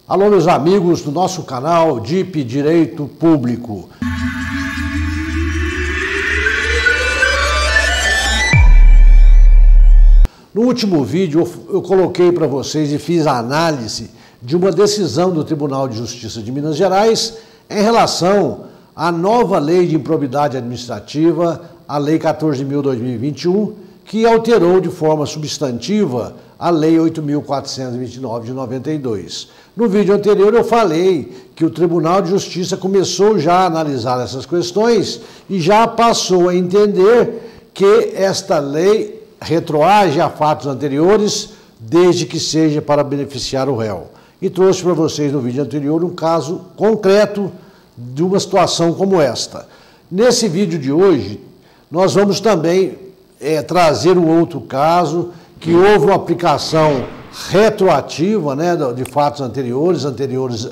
Alô, meus amigos do nosso canal DIP Direito Público. No último vídeo eu coloquei para vocês e fiz a análise de uma decisão do Tribunal de Justiça de Minas Gerais em relação à nova lei de improbidade administrativa, a Lei 14.000/2021, que alterou de forma substantiva a Lei 8.429 de 92. No vídeo anterior eu falei que o Tribunal de Justiça começou já a analisar essas questões e já passou a entender que esta lei retroage a fatos anteriores, desde que seja para beneficiar o réu. E trouxe para vocês no vídeo anterior um caso concreto de uma situação como esta. Nesse vídeo de hoje, nós vamos também trazer um outro caso que houve uma aplicação retroativa, né, de fatos anteriores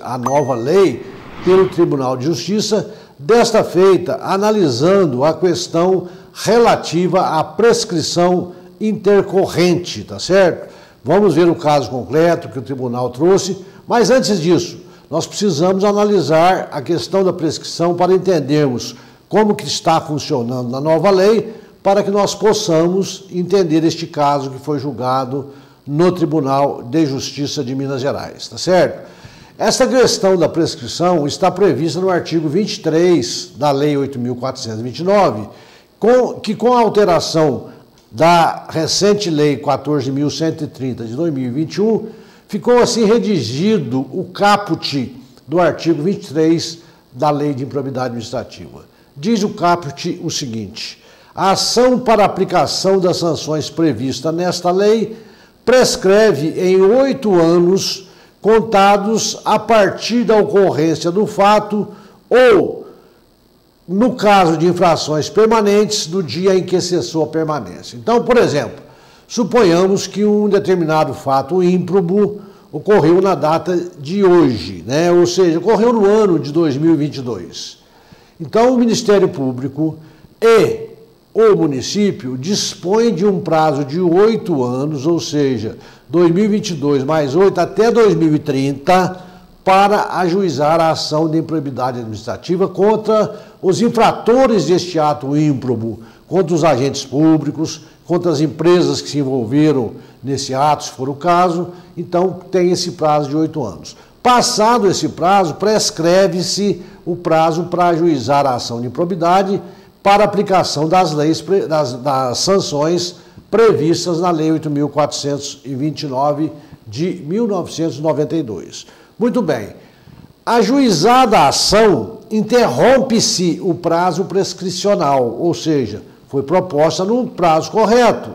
à nova lei, pelo Tribunal de Justiça, desta feita analisando a questão relativa à prescrição intercorrente, tá certo? Vamos ver o caso concreto que o tribunal trouxe, mas antes disso, nós precisamos analisar a questão da prescrição para entendermos como que está funcionando na nova lei, para que nós possamos entender este caso que foi julgado no Tribunal de Justiça de Minas Gerais, tá certo? Essa questão da prescrição está prevista no artigo 23 da Lei 8.429, que com a alteração da recente Lei 14.130 de 2021, ficou assim redigido o caput do artigo 23 da Lei de Improbidade Administrativa. Diz o caput o seguinte: a ação para aplicação das sanções prevista nesta lei prescreve em 8 anos contados a partir da ocorrência do fato ou, no caso de infrações permanentes, do dia em que cessou a permanência. Então, por exemplo, suponhamos que um determinado fato ímprobo ocorreu na data de hoje, né? Ou seja, ocorreu no ano de 2022. Então, o Ministério Público e o município dispõe de um prazo de 8 anos, ou seja, 2022 mais 8 até 2030, para ajuizar a ação de improbidade administrativa contra os infratores deste ato ímprobo, contra os agentes públicos, contra as empresas que se envolveram nesse ato, se for o caso. Então, tem esse prazo de 8 anos. Passado esse prazo, prescreve-se o prazo para ajuizar a ação de improbidade para aplicação das leis, das sanções previstas na Lei 8.429 de 1992. Muito bem. Ajuizada a ação, interrompe-se o prazo prescricional, ou seja, foi proposta no prazo correto.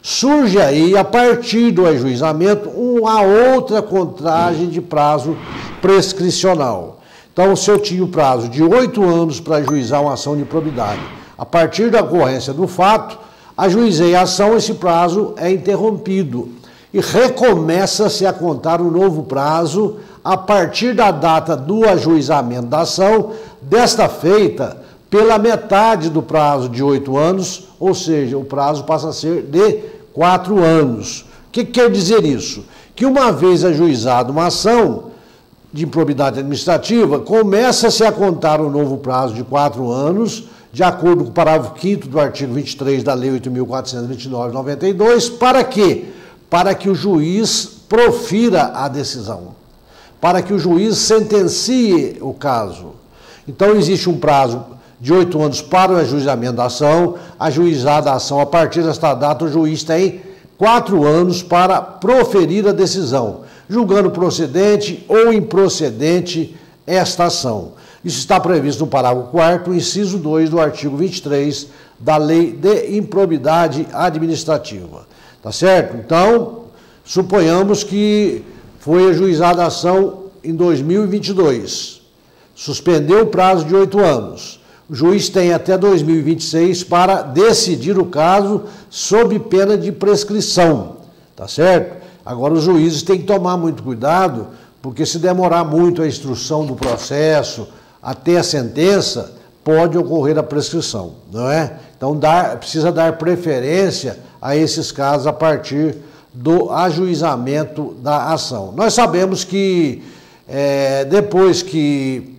Surge aí, a partir do ajuizamento, uma outra contagem de prazo prescricional. Então, se eu tinha o prazo de 8 anos para ajuizar uma ação de improbidade, a partir da ocorrência do fato, ajuizei a ação, esse prazo é interrompido e recomeça-se a contar um novo prazo a partir da data do ajuizamento da ação, desta feita pela metade do prazo de 8 anos, ou seja, o prazo passa a ser de 4 anos. O que quer dizer isso? Que uma vez ajuizada uma ação de improbidade administrativa, começa-se a contar um novo prazo de 4 anos, de acordo com o parágrafo 5º do artigo 23 da Lei 8.429 de 92, para quê? Para que o juiz profira a decisão, para que o juiz sentencie o caso. Então, existe um prazo de 8 anos para o ajuizamento da ação. Ajuizada a ação, a partir desta data, o juiz tem 4 anos para proferir a decisão, julgando procedente ou improcedente esta ação. Isso está previsto no parágrafo 4º, inciso 2 do artigo 23 da Lei de Improbidade Administrativa. Tá certo? Então, suponhamos que foi ajuizada a ação em 2022. Suspendeu o prazo de 8 anos. O juiz tem até 2026 para decidir o caso sob pena de prescrição. Tá certo? Agora, os juízes têm que tomar muito cuidado, porque se demorar muito a instrução do processo até a sentença, pode ocorrer a prescrição, não é? Então, precisa dar preferência a esses casos a partir do ajuizamento da ação. Nós sabemos que depois que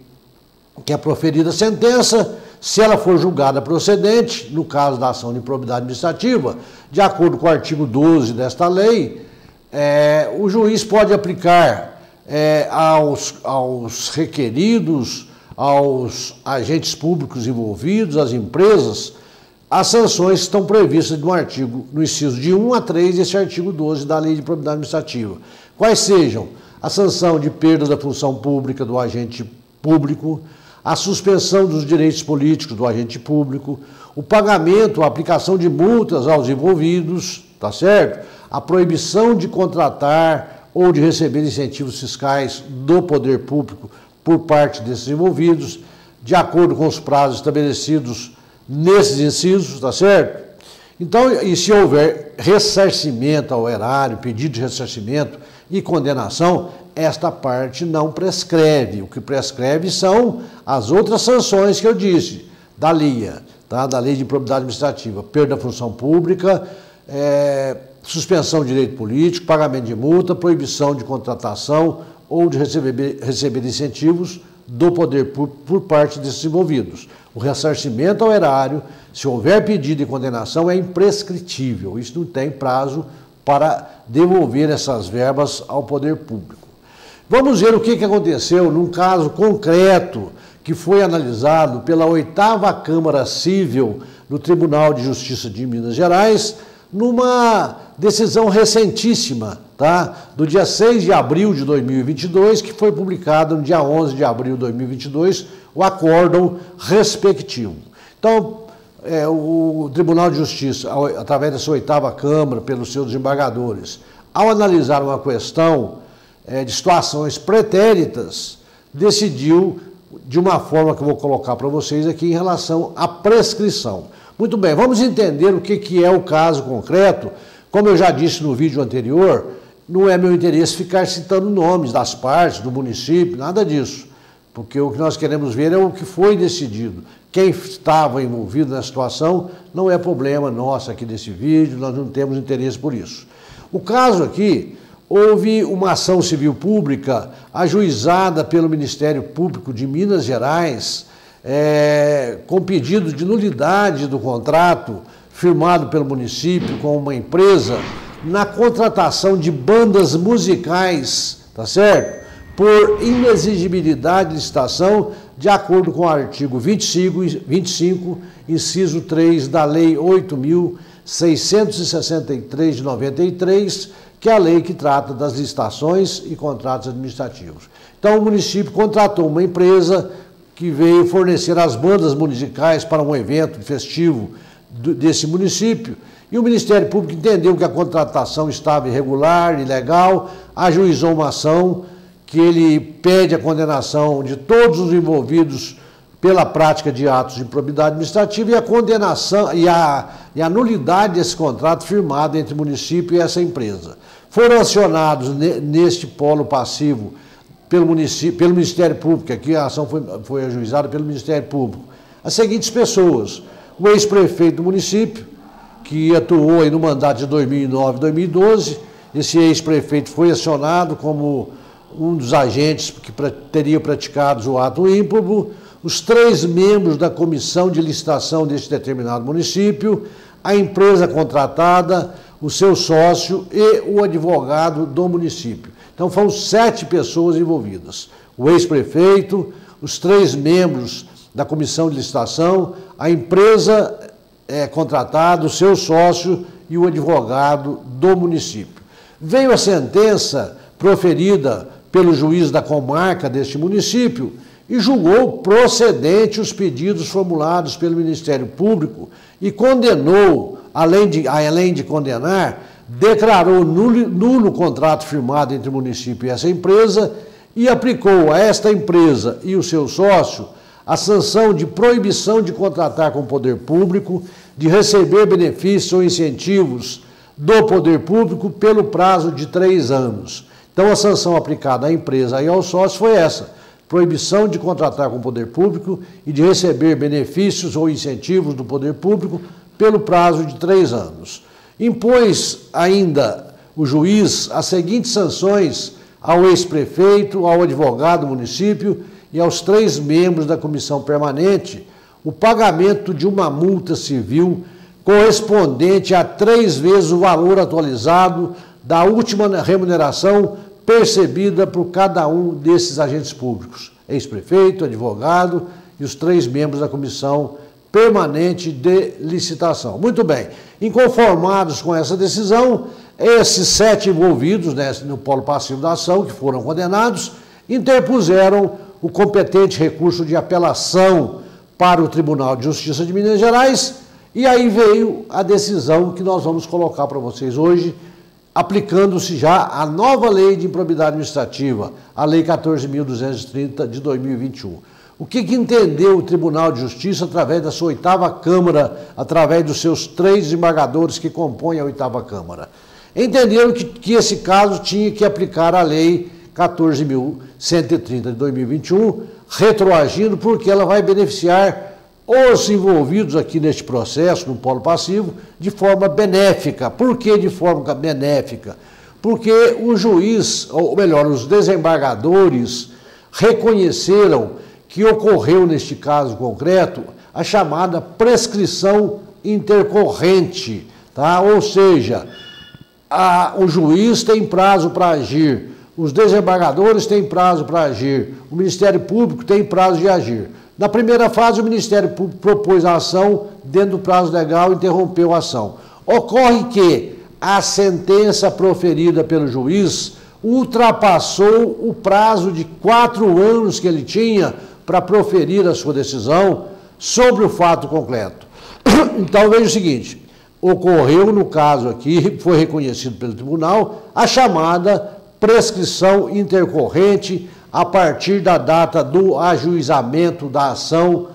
é proferida a sentença, se ela for julgada procedente, no caso da ação de improbidade administrativa, de acordo com o artigo 12 desta lei, o juiz pode aplicar aos requeridos, aos agentes públicos envolvidos, às empresas, as sanções que estão previstas no inciso de 1 a 3 desse artigo 12 da Lei de Improbidade Administrativa. Quais sejam a sanção de perda da função pública do agente público, a suspensão dos direitos políticos do agente público, o pagamento, a aplicação de multas aos envolvidos, tá certo? A proibição de contratar ou de receber incentivos fiscais do poder público por parte desses envolvidos, de acordo com os prazos estabelecidos nesses incisos, tá certo? Então, e se houver ressarcimento ao erário, pedido de ressarcimento e condenação, esta parte não prescreve. O que prescreve são as outras sanções que eu disse, da LIA, tá? Da Lei de Improbidade Administrativa, perda da função pública, suspensão de direito político, pagamento de multa, proibição de contratação ou de receber incentivos do poder público por parte desses envolvidos. O ressarcimento ao erário, se houver pedido de condenação, é imprescritível. Isso não tem prazo para devolver essas verbas ao poder público. Vamos ver o que aconteceu num caso concreto que foi analisado pela 8ª Câmara Civil do Tribunal de Justiça de Minas Gerais, numa decisão recentíssima, tá? Do dia 6 de abril de 2022, que foi publicado no dia 11 de abril de 2022, o acórdão respectivo. Então, o Tribunal de Justiça, através da sua 8ª Câmara, pelos seus desembargadores, ao analisar uma questão de situações pretéritas, decidiu de uma forma que eu vou colocar para vocês aqui em relação à prescrição. Muito bem, vamos entender o que é o caso concreto. Como eu já disse no vídeo anterior, não é meu interesse ficar citando nomes das partes, do município, nada disso. Porque o que nós queremos ver é o que foi decidido. Quem estava envolvido na situação não é problema nosso aqui desse vídeo, nós não temos interesse por isso. O caso aqui, houve uma ação civil pública ajuizada pelo Ministério Público de Minas Gerais, com pedido de nulidade do contrato firmado pelo município com uma empresa na contratação de bandas musicais, tá certo? Por inexigibilidade de licitação, de acordo com o artigo 25, inciso 3 da Lei 8.663 de 93, que é a lei que trata das licitações e contratos administrativos. Então, o município contratou uma empresa que veio fornecer as bandas musicais para um evento festivo desse município, e o Ministério Público entendeu que a contratação estava irregular, ilegal, ajuizou uma ação que ele pede a condenação de todos os envolvidos pela prática de atos de improbidade administrativa e a condenação e a nulidade desse contrato firmado entre o município e essa empresa. Foram acionados neste polo passivo pelo Ministério Público, aqui a ação foi ajuizada pelo Ministério Público, as seguintes pessoas: o ex-prefeito do município, que atuou aí no mandato de 2009 e 2012, esse ex-prefeito foi acionado como um dos agentes que teria praticado o ato ímprobo, os 3 membros da comissão de licitação deste determinado município, a empresa contratada, o seu sócio e o advogado do município. Então foram 7 pessoas envolvidas: o ex-prefeito, os 3 membros da comissão de licitação, a empresa contratada, o seu sócio e o advogado do município. Veio a sentença proferida pelo juiz da comarca deste município e julgou procedente os pedidos formulados pelo Ministério Público e condenou, além de condenar, declarou nulo o contrato firmado entre o município e essa empresa e aplicou a esta empresa e o seu sócio a sanção de proibição de contratar com o poder público, de receber benefícios ou incentivos do poder público pelo prazo de 3 anos. Então, a sanção aplicada à empresa e ao sócio foi essa: proibição de contratar com o poder público e de receber benefícios ou incentivos do poder público pelo prazo de 3 anos. Impôs ainda o juiz as seguintes sanções ao ex-prefeito, ao advogado do município e aos 3 membros da comissão permanente o pagamento de uma multa civil correspondente a 3 vezes o valor atualizado da última remuneração percebida por cada um desses agentes públicos, ex-prefeito, advogado e os 3 membros da comissão permanente de licitação. Muito bem, inconformados com essa decisão, esses 7 envolvidos, né, no polo passivo da ação, que foram condenados, interpuseram o competente recurso de apelação para o Tribunal de Justiça de Minas Gerais, e aí veio a decisão que nós vamos colocar para vocês hoje, aplicando-se já a nova lei de improbidade administrativa, a Lei 14.230 de 2021. O que entendeu o Tribunal de Justiça através da sua 8ª Câmara, através dos seus 3 desembargadores que compõem a 8ª Câmara? Entenderam que esse caso tinha que aplicar a Lei 14.130 de 2021, retroagindo, porque ela vai beneficiar os envolvidos aqui neste processo, no polo passivo, de forma benéfica. Por que de forma benéfica? Porque o juiz, ou melhor, os desembargadores, reconheceram que ocorreu neste caso concreto a chamada prescrição intercorrente, tá? Ou seja, o juiz tem prazo para agir, os desembargadores têm prazo para agir, o Ministério Público tem prazo de agir. Na primeira fase, o Ministério Público propôs a ação dentro do prazo legal e interrompeu a ação. Ocorre que a sentença proferida pelo juiz ultrapassou o prazo de 4 anos que ele tinha para proferir a sua decisão sobre o fato concreto. Então, veja o seguinte, ocorreu no caso aqui, foi reconhecido pelo tribunal, a chamada prescrição intercorrente a partir da data do ajuizamento da ação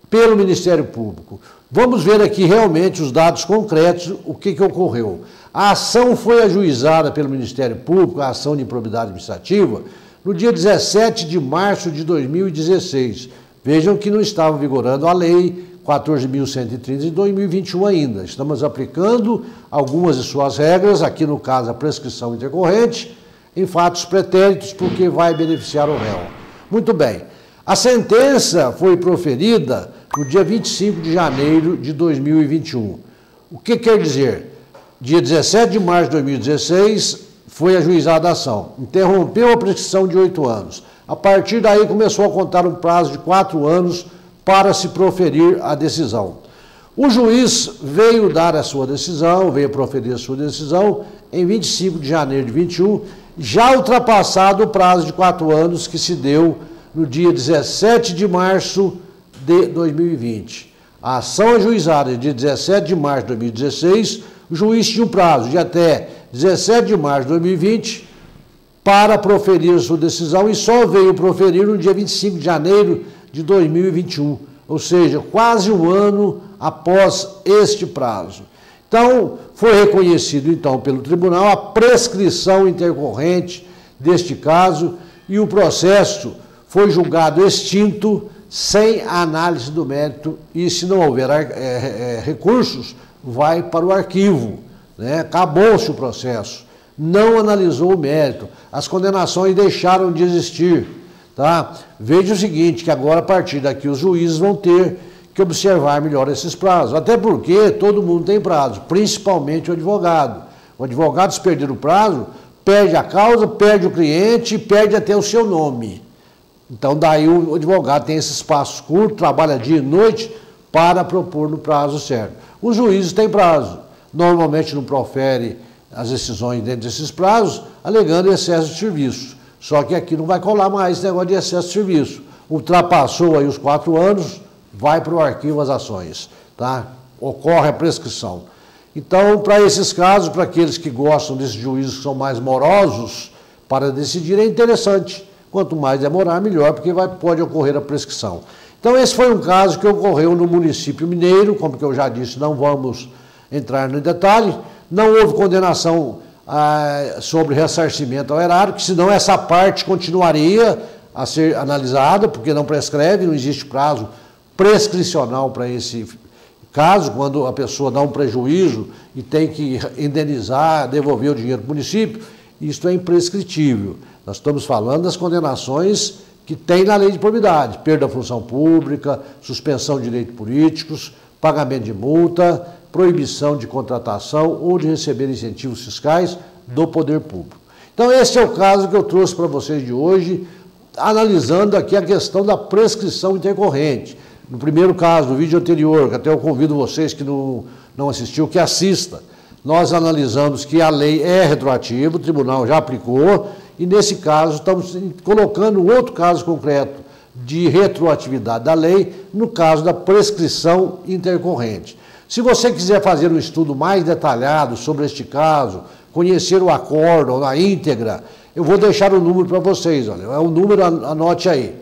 pelo Ministério Público. Vamos ver aqui realmente os dados concretos, o que ocorreu. A ação foi ajuizada pelo Ministério Público, a ação de improbidade administrativa, no dia 17 de março de 2016. Vejam que não estava vigorando a Lei 14.130 de 2021 ainda. Estamos aplicando algumas de suas regras, aqui no caso a prescrição intercorrente, em fatos pretéritos, porque vai beneficiar o réu. Muito bem. A sentença foi proferida no dia 25 de janeiro de 2021. O que quer dizer? Dia 17 de março de 2016 foi ajuizada a ação. Interrompeu a prescrição de 8 anos. A partir daí começou a contar um prazo de 4 anos para se proferir a decisão. O juiz veio dar a sua decisão, veio proferir a sua decisão em 25 de janeiro de 2021, já ultrapassado o prazo de 4 anos que se deu no dia 17 de março de 2020. A ação ajuizada dia 17 de março de 2016, o juiz tinha um prazo de até 17 de março de 2020 para proferir a sua decisão e só veio proferir no dia 25 de janeiro de 2021, ou seja, quase um ano após este prazo. Então, foi reconhecido então pelo tribunal a prescrição intercorrente deste caso e o processo foi julgado extinto sem análise do mérito e, se não houver recursos, vai para o arquivo, né? Acabou-se o processo, não analisou o mérito, as condenações deixaram de existir, tá? Veja o seguinte, que agora a partir daqui os juízes vão ter que observar melhor esses prazos, até porque todo mundo tem prazo, principalmente o advogado. O advogado, se perder o prazo, perde a causa, perde o cliente, perde até o seu nome. Então, daí o advogado tem esses passos curtos, trabalha dia e noite para propor no prazo certo. Os juízes têm prazo, normalmente não profere as decisões dentro desses prazos, alegando excesso de serviço. Só que aqui não vai colar mais esse negócio de excesso de serviço. Ultrapassou aí os 4 anos, vai para o arquivo as ações, tá? Ocorre a prescrição. Então, para esses casos, para aqueles que gostam desses juízes que são mais morosos para decidir, é interessante. Quanto mais demorar, melhor, porque pode ocorrer a prescrição. Então, esse foi um caso que ocorreu no município mineiro, como que eu já disse, não vamos entrar no detalhe. Não houve condenação sobre ressarcimento ao erário, que senão essa parte continuaria a ser analisada, porque não prescreve, não existe prazo prescricional para esse caso, quando a pessoa dá um prejuízo e tem que indenizar, devolver o dinheiro para o município, isso é imprescritível. Nós estamos falando das condenações que tem na lei de probidade: perda da função pública, suspensão de direitos políticos, pagamento de multa, proibição de contratação ou de receber incentivos fiscais do poder público. Então esse é o caso que eu trouxe para vocês de hoje, analisando aqui a questão da prescrição intercorrente. No primeiro caso, no vídeo anterior, que até eu convido vocês que não assistiu, que assista, nós analisamos que a lei é retroativa, o tribunal já aplicou, e nesse caso estamos colocando um outro caso concreto de retroatividade da lei, no caso da prescrição intercorrente. Se você quiser fazer um estudo mais detalhado sobre este caso, conhecer o acórdão na íntegra, eu vou deixar o número para vocês, olha, é o número, anote aí,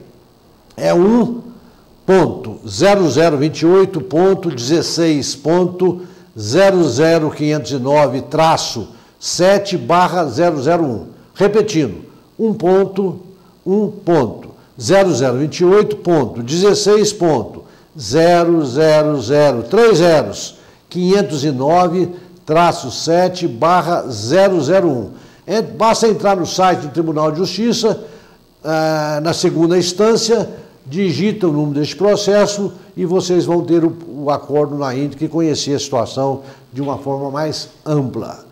é 1.008.16.00509-7/001. Repetindo, 1.028.16.009-509-7/001. Basta entrar no site do Tribunal de Justiça, na segunda instância, digita o número deste processo e vocês vão ter o acordo na íntegra e conhecer a situação de uma forma mais ampla.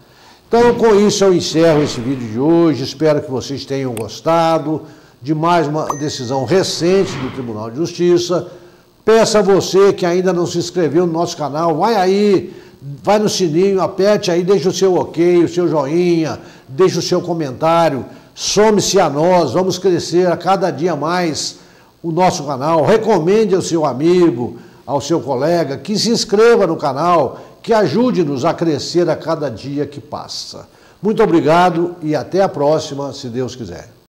Então, com isso, eu encerro esse vídeo de hoje. Espero que vocês tenham gostado de mais uma decisão recente do Tribunal de Justiça. Peço a você que ainda não se inscreveu no nosso canal, vai aí, vai no sininho, aperte aí, deixa o seu ok, o seu joinha, deixa o seu comentário, some-se a nós, vamos crescer a cada dia mais o nosso canal. Recomende ao seu amigo, ao seu colega, que se inscreva no canal, que ajude-nos a crescer a cada dia que passa. Muito obrigado e até a próxima, se Deus quiser.